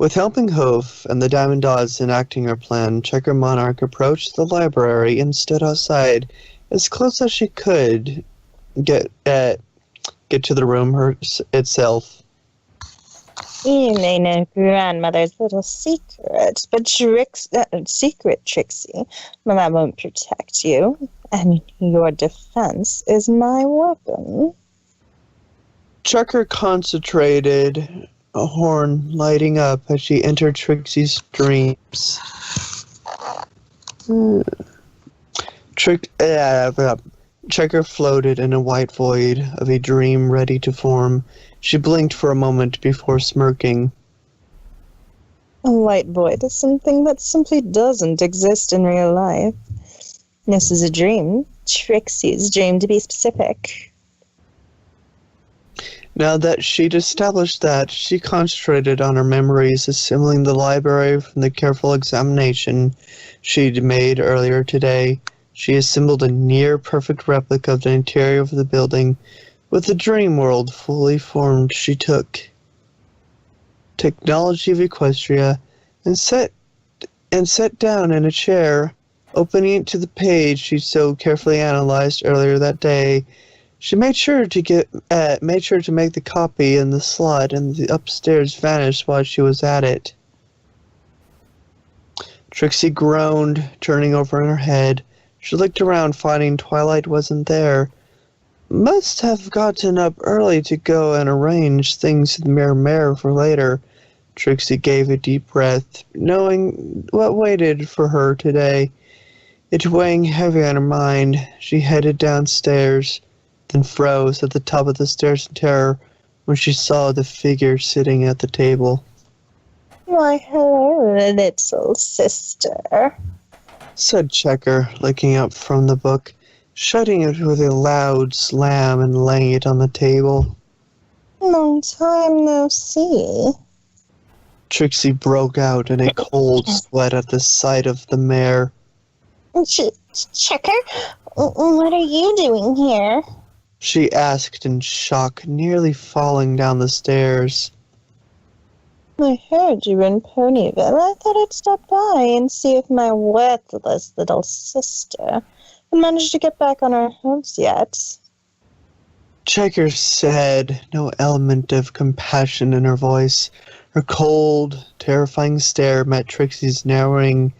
With helping Hoof and the Diamond Dots enacting her plan, Checker Monarch approached the library and stood outside as close as she could get to the room itself. You may know grandmother's little secret, but secret, Trixie, but that won't protect you. And your defense is my weapon. Checker concentrated, a horn lighting up as she entered Trixie's dreams. Checker floated in a white void of a dream ready to form. She blinked for a moment before smirking. A white void is something that simply doesn't exist in real life. This is a dream. Trixie's dream, to be specific. Now that she'd established that, she concentrated on her memories, assembling the library from the careful examination she'd made earlier today. She assembled a near-perfect replica of the interior of the building. With the dream world fully formed, she took Technology of Equestria and sat down in a chair, opening it to the page she so carefully analyzed earlier that day. She made sure to make the copy in the slot, and the upstairs vanished while she was at it. Trixie groaned, turning over in her head. She looked around, finding Twilight wasn't there. Must have gotten up early to go and arrange things in the mirror for later. Trixie gave a deep breath, knowing what waited for her today. It weighing heavy on her mind, she headed downstairs, then froze at the top of the stairs in terror when she saw the figure sitting at the table. Why, hello, little sister, said Checker, looking up from the book, shutting it with a loud slam and laying it on the table. Long time no see. Trixie broke out in a cold sweat at the sight of the mare. Checker, what are you doing here? She asked in shock, nearly falling down the stairs. I heard you were in Ponyville. I thought I'd stop by and see if my worthless little sister had managed to get back on her hooves yet. Checker said, no element of compassion in her voice. Her cold, terrifying stare met Trixie's, narrowing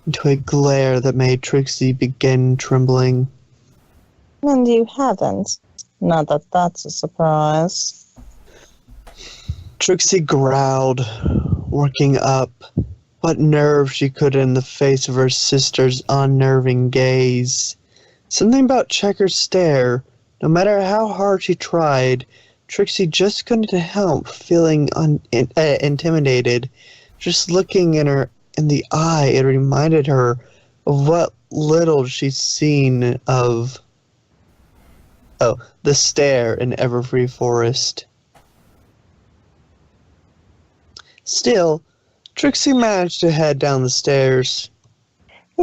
into a glare that made Trixie begin trembling. And you haven't. Not that that's a surprise. Trixie growled, working up what nerve she could in the face of her sister's unnerving gaze. Something about Checker's stare, no matter how hard she tried, Trixie just couldn't help feeling intimidated. Just looking in the eye, it reminded her of what little she'd seen of the stare in Everfree Forest. Still, Trixie managed to head down the stairs.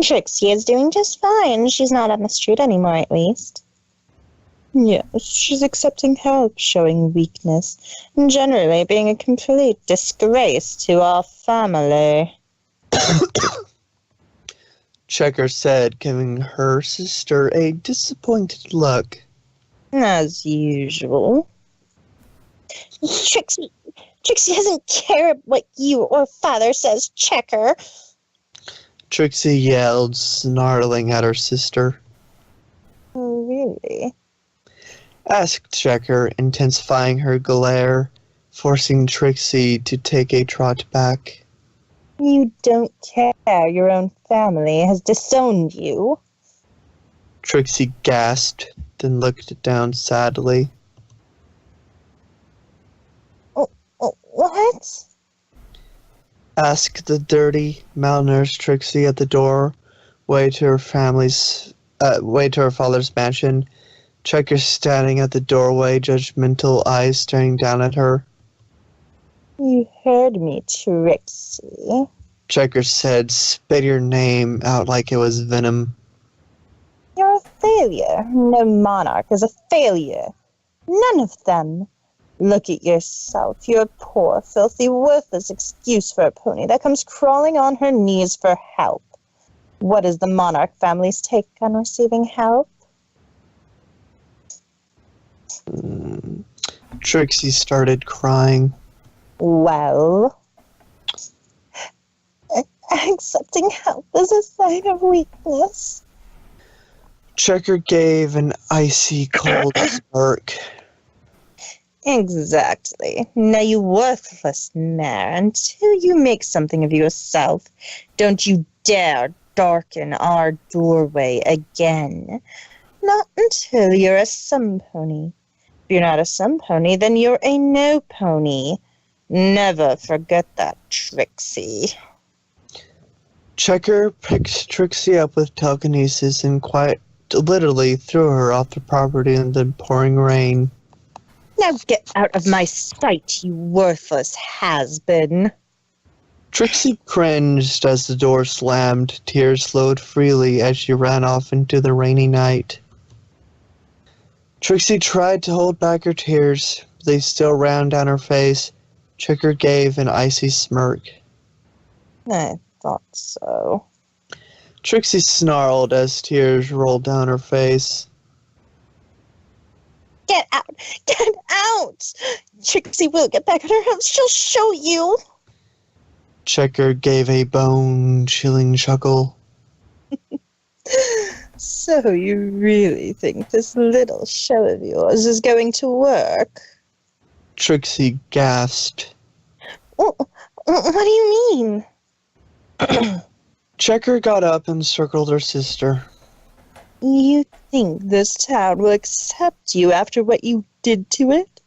Trixie is doing just fine. She's not on the street anymore, at least. Yes, she's accepting help, showing weakness, and generally being a complete disgrace to our family. Checker said, giving her sister a disappointed look. As usual. Trixie doesn't care what you or father says, Checker. Trixie yelled, snarling at her sister. Oh, really? Asked Checker, intensifying her glare, forcing Trixie to take a trot back. You don't care your own family has disowned you? Trixie gasped, then looked down sadly. What? Asked the dirty, malnourished Trixie at the doorway to her father's mansion. Checker standing at the doorway, judgmental eyes staring down at her. You heard me, Trixie. Checker said, spit your name out like it was venom. You're a failure. No monarch is a failure. None of them. Look at yourself. You're a poor, filthy, worthless excuse for a pony that comes crawling on her knees for help. What is the monarch family's take on receiving help? Trixie started crying. Well, accepting help is a sign of weakness. Checker gave an icy cold smirk. Exactly. Now, you worthless mare, until you make something of yourself, don't you dare darken our doorway again. Not until you're a some pony. If you're not a some pony, then you're a no pony. Never forget that, Trixie. Checker picked Trixie up with telekinesis and literally threw her off the property in the pouring rain. Now get out of my sight, you worthless has-been. Trixie cringed as the door slammed. Tears flowed freely as she ran off into the rainy night. Trixie tried to hold back her tears, but they still ran down her face. Checker gave an icy smirk. I thought so. Trixie snarled as tears rolled down her face. Get out! Get out! Trixie will get back on her house. She'll show you. Checker gave a bone-chilling chuckle. So you really think this little show of yours is going to work? Trixie gasped. What do you mean? Checker got up and circled her sister. You think this town will accept you after what you did to it?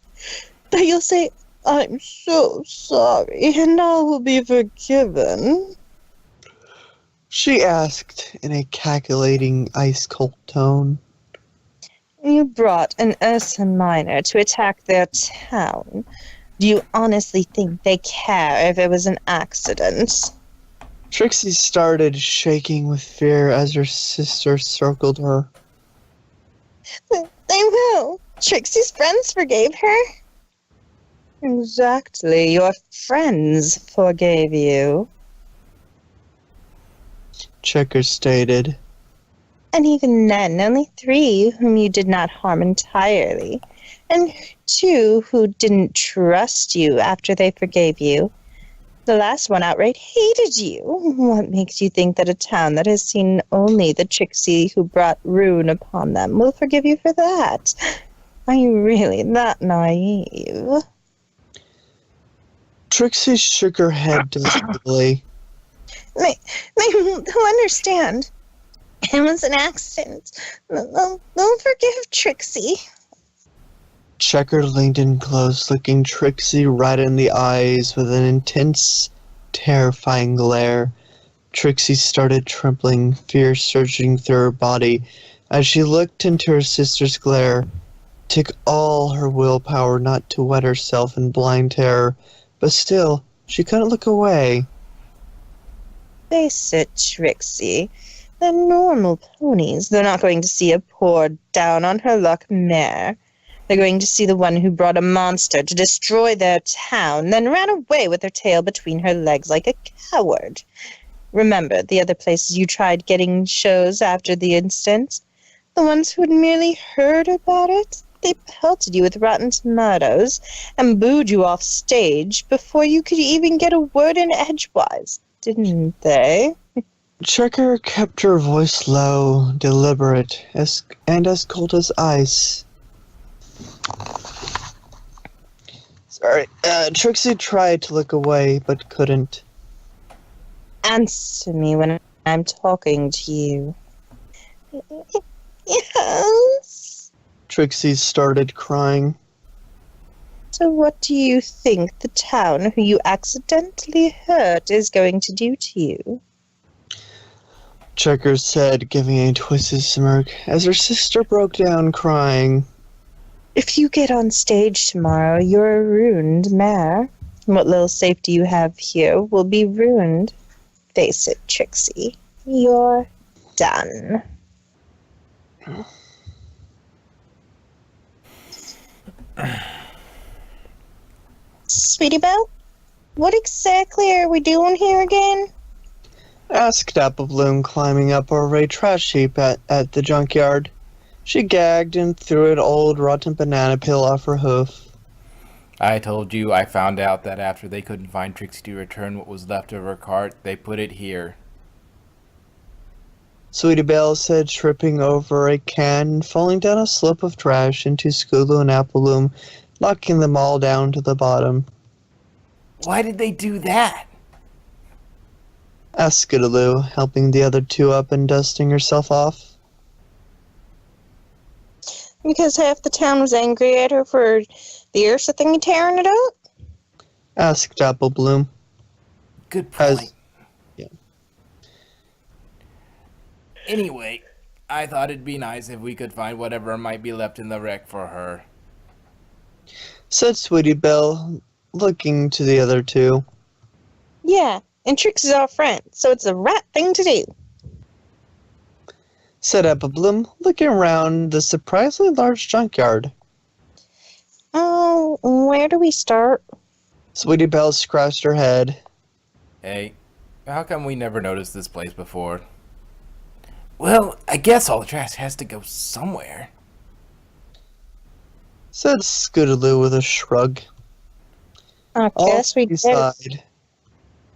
That you'll say, I'm so sorry, and all will be forgiven? She asked in a calculating, ice-cold tone. You brought an Ursa Minor to attack their town. Do you honestly think they care if it was an accident? Trixie started shaking with fear as her sister circled her. They will. Trixie's friends forgave her. Exactly. Your friends forgave you. Checker stated. And even then, only 3 whom you did not harm entirely, and 2 who didn't trust you after they forgave you. The last one outright hated you. What makes you think that a town that has seen only the Trixie who brought ruin upon them will forgive you for that? Are you really that naive? Trixie shook her head decisively. They'll understand. It was an accident. They'll forgive Trixie. Checker leaned in close, looking Trixie right in the eyes with an intense, terrifying glare. Trixie started trembling, fear surging through her body. As she looked into her sister's glare, it took all her willpower not to wet herself in blind terror, but still, she couldn't look away. Face it, Trixie. They're normal ponies. They're not going to see a poor, down-on-her-luck mare. They're going to see the one who brought a monster to destroy their town, then ran away with her tail between her legs like a coward. Remember the other places you tried getting shows after the incident? The ones who had merely heard about it? They pelted you with rotten tomatoes and booed you off stage before you could even get a word in edgewise, didn't they? Checker kept her voice low, deliberate, and as cold as ice. Sorry, Trixie tried to look away, but couldn't. Answer me when I'm talking to you. Yes? Trixie started crying. So what do you think the town who you accidentally hurt is going to do to you? Checker said, giving a twisted smirk, as her sister broke down crying. If you get on stage tomorrow, you're a ruined mare. What little safety you have here will be ruined. Face it, Trixie. You're done. Sweetie Belle, what exactly are we doing here again? Asked Apple Bloom, climbing up over a trash heap at the junkyard. She gagged and threw an old rotten banana peel off her hoof. I told you I found out that after they couldn't find Trixie to return what was left of her cart, they put it here. Sweetie Belle said, tripping over a can and falling down a slope of trash into Scootaloo and Apple Bloom, knocking them all down to the bottom. Why did they do that? Asked Scootaloo, helping the other two up and dusting herself off. Because half the town was angry at her for the earth thing tearing it up? Asked Apple Bloom. Good point. Yeah. Anyway, I thought it'd be nice if we could find whatever might be left in the wreck for her. Said Sweetie Belle, looking to the other two. Yeah, and Trixie's our friend, so it's the right thing to do. Said Apple Bloom, looking around the surprisingly large junkyard. Oh, where do we start? Sweetie Belle scratched her head. Hey, how come we never noticed this place before? Well, I guess all the trash has to go somewhere. Said Scootaloo with a shrug. I guess we did. Sighed.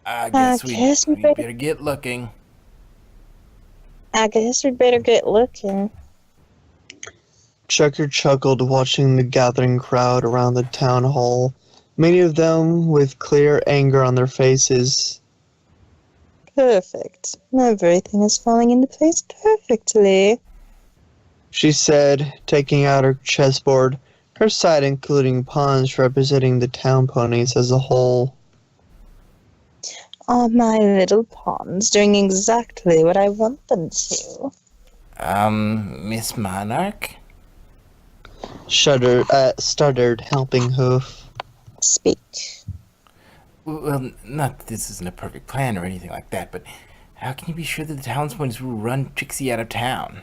I guess we better better get looking. I guess we'd better get looking. Checker chuckled, watching the gathering crowd around the town hall, many of them with clear anger on their faces. Perfect. Everything is falling into place perfectly. She said, taking out her chessboard, her side including pawns representing the town ponies as a whole. Are my little pawns doing exactly what I want them to? Miss Monarch? Stuttered Helping Hoof. Speak. Well, not that this isn't a perfect plan or anything like that, but how can you be sure that the townsmen will run Trixie out of town?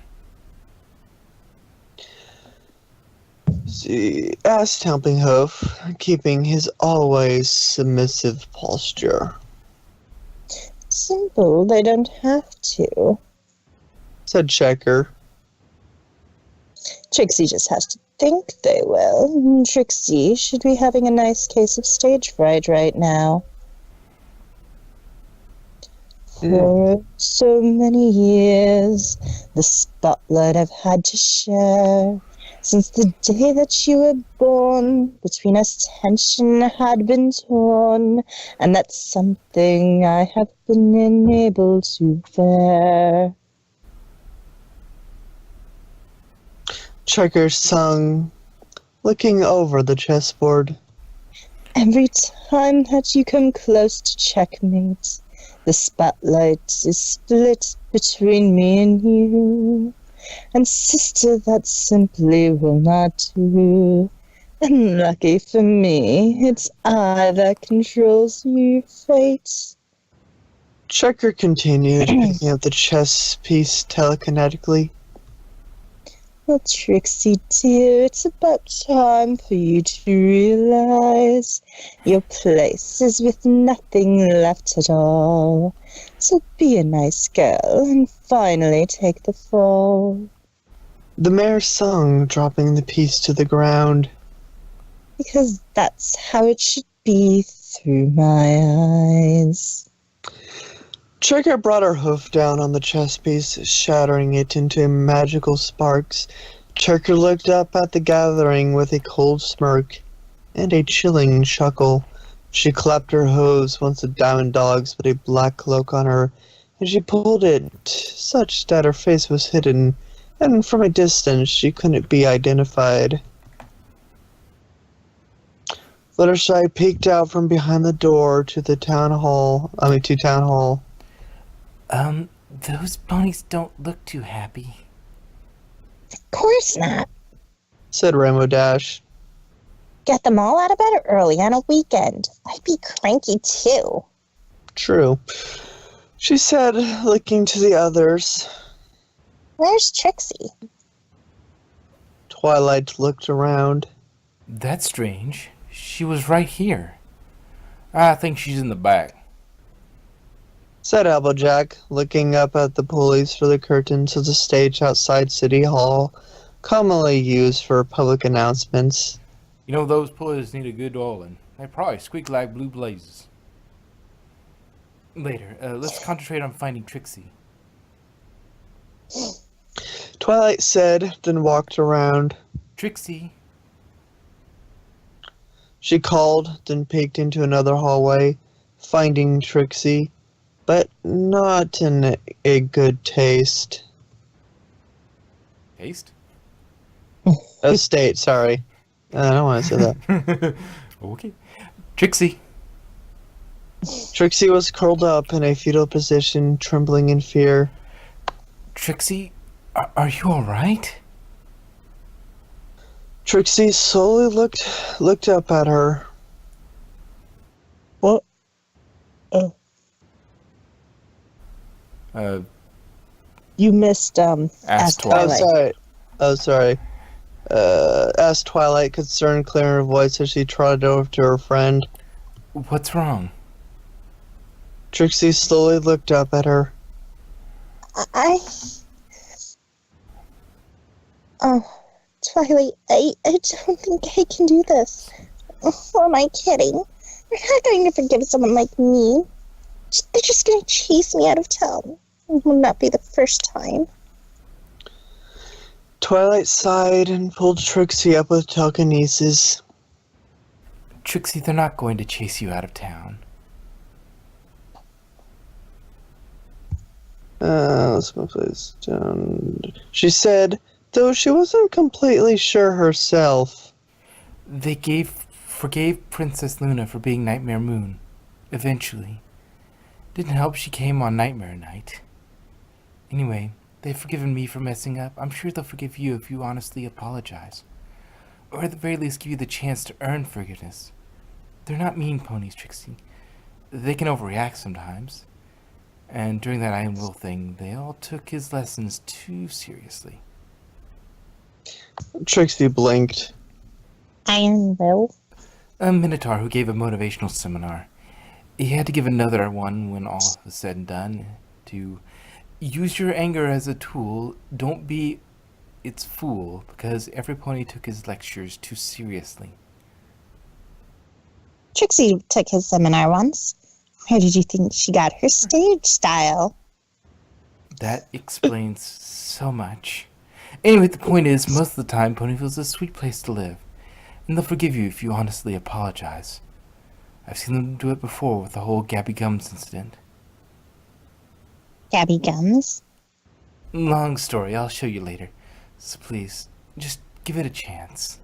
She asked Helping Hoof, keeping his always submissive posture. Simple, they don't have to. Said Checker. Trixie just has to think they will. Trixie should be having a nice case of stage fright right now. For so many years, the spotlight I've had to share. Since the day that you were born, between us tension had been torn, and that's something I have been unable to bear. Checker sung, looking over the chessboard. Every time that you come close to checkmate, the spotlight is split between me and you. And sister, that simply will not do. And lucky for me, it's I that controls your fate. Checker continued, picking up the chess piece telekinetically. Well, Trixie dear, it's about time for you to realize your place is with nothing left at all. So be a nice girl and finally take the fall. The mare sung, dropping the piece to the ground. Because that's how it should be through my eyes. Checker brought her hoof down on the chess piece, shattering it into magical sparks. Checker looked up at the gathering with a cold smirk and a chilling chuckle. She clapped her hooves once the diamond dogs put a black cloak on her, and she pulled it such that her face was hidden, and from a distance she couldn't be identified. Fluttershy peeked out from behind the door to town hall. Those ponies don't look too happy. Of course not. Said Rainbow Dash. Get them all out of bed early on a weekend. I'd be cranky too. True. She said, looking to the others. Where's Trixie? Twilight looked around. That's strange. She was right here. I think she's in the back. Said Applejack, looking up at the pulleys for the curtains of the stage outside City Hall, commonly used for public announcements. You know, those pulleys need a good oiling. They probably squeak like blue blazes. Later, let's concentrate on finding Trixie. Twilight said, then walked around. Trixie! She called, then peeked into another hallway, finding Trixie, but not in a good taste. Taste? State, sorry. I don't want to say that. Okay. Trixie! Trixie was curled up in a fetal position, trembling in fear. Trixie, are you alright? Trixie slowly looked up at her. What? Oh, you missed, Ask Twilight. Sorry. Asked Twilight, concerned, clearing her voice as she trotted over to her friend. What's wrong? Trixie slowly looked up at her. Twilight, I don't think I can do this. Or am I kidding? You're not going to forgive someone like me. They're just going to chase me out of town. It will not be the first time. Twilight sighed and pulled Trixie up with telekinesis. Trixie, they're not going to chase you out of town. Let's move this down. She said, though she wasn't completely sure herself. They forgave Princess Luna for being Nightmare Moon. Eventually. Didn't help she came on Nightmare Night. Anyway, they've forgiven me for messing up. I'm sure they'll forgive you if you honestly apologize. Or at the very least give you the chance to earn forgiveness. They're not mean ponies, Trixie. They can overreact sometimes. And during that Iron Will thing, they all took his lessons too seriously. Trixie blinked. Iron Will? A Minotaur who gave a motivational seminar. He had to give another one when all was said and done. To use your anger as a tool, don't be its fool, because every pony took his lectures too seriously. Trixie took his seminar once. Where did you think she got her stage style? That explains so much. Anyway, the point is, most of the time, Ponyville's a sweet place to live. And they'll forgive you if you honestly apologize. I've seen them do it before with the whole Gabby Gums incident. Gabby Gums? Long story, I'll show you later. So please, just give it a chance.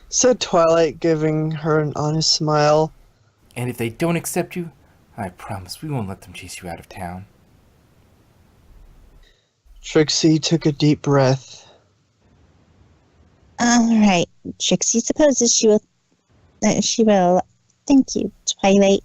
Said Twilight, giving her an honest smile. And if they don't accept you, I promise we won't let them chase you out of town. Trixie took a deep breath. Alright, Trixie supposes she will. Thank you, Twilight.